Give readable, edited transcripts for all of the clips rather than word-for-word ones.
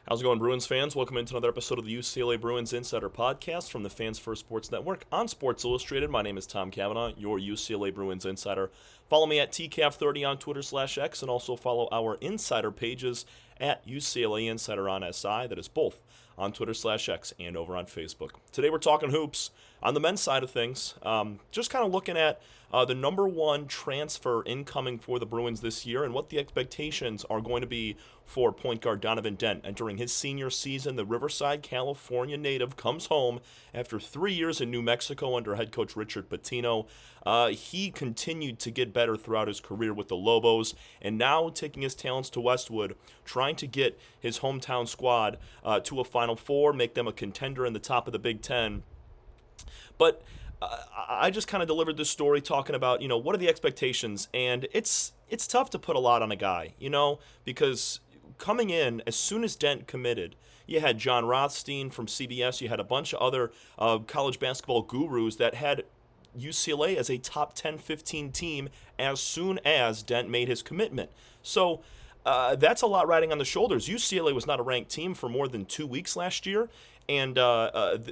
How's it going, Bruins fans? Welcome into another episode of the UCLA Bruins Insider Podcast from the Fans First Sports Network on Sports Illustrated. My name is Tom Cavanaugh, your UCLA Bruins Insider. Follow me at TCAV30 on Twitter/X, and also follow our insider pages at UCLA Insider on SI. That is both on Twitter/X and over on Facebook. Today we're talking hoops. On the men's side of things, just kind of looking at the number one transfer incoming for the Bruins this year and what the expectations are going to be for point guard Donovan Dent. Entering his senior season, the Riverside, California native comes home after 3 years in New Mexico under head coach Richard Pitino. He continued to get better throughout his career with the Lobos, and now taking his talents to Westwood, trying to get his hometown squad to a Final Four, make them a contender in the top of the Big Ten. But I just kind of delivered this story talking about, what are the expectations? And it's tough to put a lot on a guy, because coming in, as soon as Dent committed, you had John Rothstein from CBS, you had a bunch of other college basketball gurus that had UCLA as a top 10, 15 team as soon as Dent made his commitment. So that's a lot riding on the shoulders. UCLA was not a ranked team for more than 2 weeks last year. And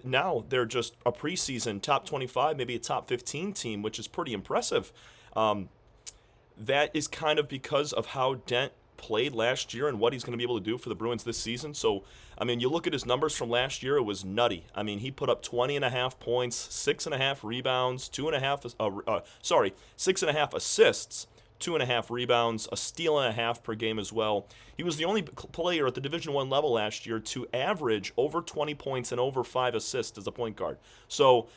now they're just a preseason top 25, maybe a top 15 team, which is pretty impressive. That is kind of because of how Dent played last year and what he's going to be able to do for the Bruins this season. So, you look at his numbers from last year, it was nutty. He put up 20.5 points, 6.5 rebounds, 6.5 assists, 2.5 rebounds, a steal and a half per game as well. He was the only player at the Division I level last year to average over 20 points and over 5 assists as a point guard. So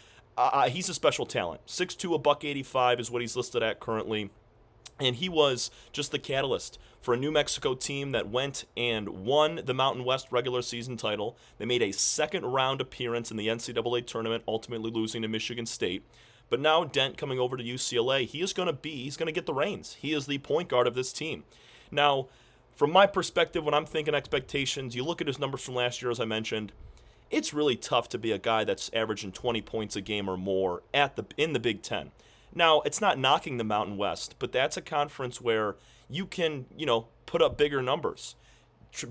he's a special talent. 6'2", $185 is what he's listed at currently. And he was just the catalyst for a New Mexico team that went and won the Mountain West regular season title. They made a second-round appearance in the NCAA tournament, ultimately losing to Michigan State. But now Dent coming over to UCLA, he's going to get the reins. He is the point guard of this team. Now, from my perspective, when I'm thinking expectations, you look at his numbers from last year, as I mentioned, it's really tough to be a guy that's averaging 20 points a game or more in the Big Ten. Now, it's not knocking the Mountain West, but that's a conference where you can, put up bigger numbers.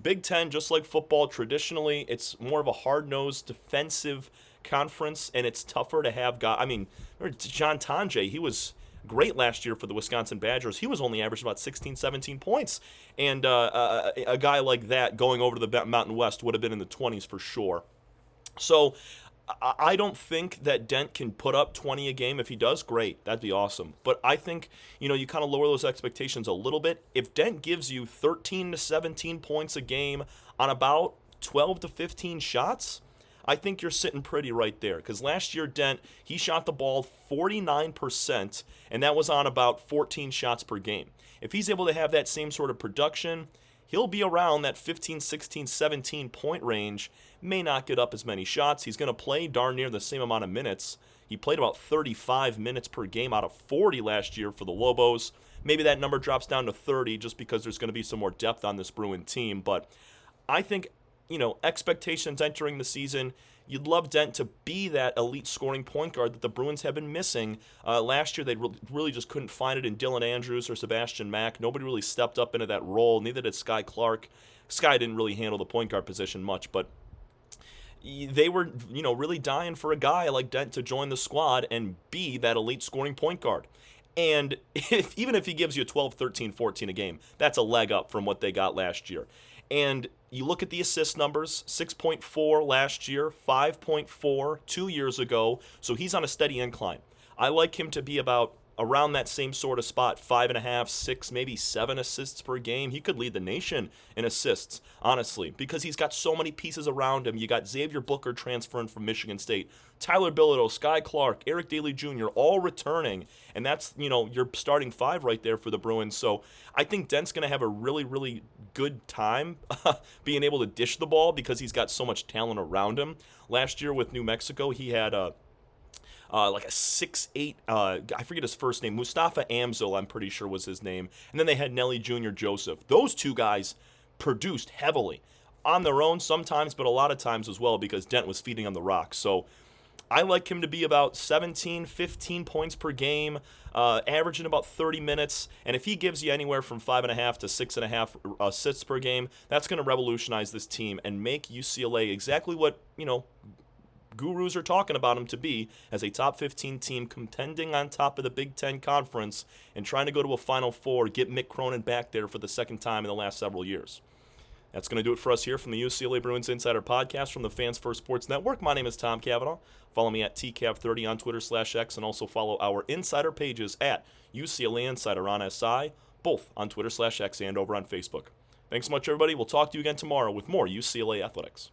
Big Ten, just like football, traditionally, it's more of a hard-nosed defensive conference, and it's tougher to have guys. Remember John Tonje, he was great last year for the Wisconsin Badgers. He was only averaging about 16, 17 points. And a guy like that going over to the Mountain West would have been in the 20s for sure. So I don't think that Dent can put up 20 a game. If he does, great. That'd be awesome. But I think, you kind of lower those expectations a little bit. If Dent gives you 13 to 17 points a game on about 12 to 15 shots, I think you're sitting pretty right there. Because last year, Dent, he shot the ball 49%, and that was on about 14 shots per game. If he's able to have that same sort of production, he'll be around that 15, 16, 17 point range. May not get up as many shots. He's going to play darn near the same amount of minutes. He played about 35 minutes per game out of 40 last year for the Lobos. Maybe that number drops down to 30 just because there's going to be some more depth on this Bruin team. But I think, expectations entering the season, you'd love Dent to be that elite scoring point guard that the Bruins have been missing. Last year, they really just couldn't find it in Dylan Andrews or Sebastian Mack. Nobody really stepped up into that role. Neither did Sky Clark. Sky didn't really handle the point guard position much, but they were, really dying for a guy like Dent to join the squad and be that elite scoring point guard. And even if he gives you 12, 13, 14 a game, that's a leg up from what they got last year. And you look at the assist numbers, 6.4 last year, 5.4 2 years ago, so he's on a steady incline. I like him to be about around that same sort of spot, 5.5, 6, maybe 7 assists per game. He could lead the nation in assists, honestly, because he's got so many pieces around him. You got Xavier Booker transferring from Michigan State, Tyler Bilodeau, Sky Clark, Eric Daly Jr., all returning, and that's, your starting five right there for the Bruins. So I think Dent's going to have a really, really good time being able to dish the ball because he's got so much talent around him. Last year with New Mexico, he had like a 6'8", I forget his first name, Mustafa Amzil, I'm pretty sure was his name. And then they had Nelly Jr. Joseph. Those two guys produced heavily on their own sometimes, but a lot of times as well because Dent was feeding on the rock. So I like him to be about 17, 15 points per game, averaging about 30 minutes. And if he gives you anywhere from 5.5 to 6.5 assists per game, that's going to revolutionize this team and make UCLA exactly what, gurus are talking about him to be, as a top 15 team contending on top of the Big Ten Conference and trying to go to a Final Four, get Mick Cronin back there for the second time in the last several years. That's going to do it for us here from the UCLA Bruins Insider Podcast from the Fans First Sports Network. My name is Tom Cavanaugh. Follow me at TCAV30 on Twitter/X, and also follow our insider pages at UCLA Insider on SI, both on Twitter/X and over on Facebook. Thanks so much, everybody. We'll talk to you again tomorrow with more UCLA Athletics.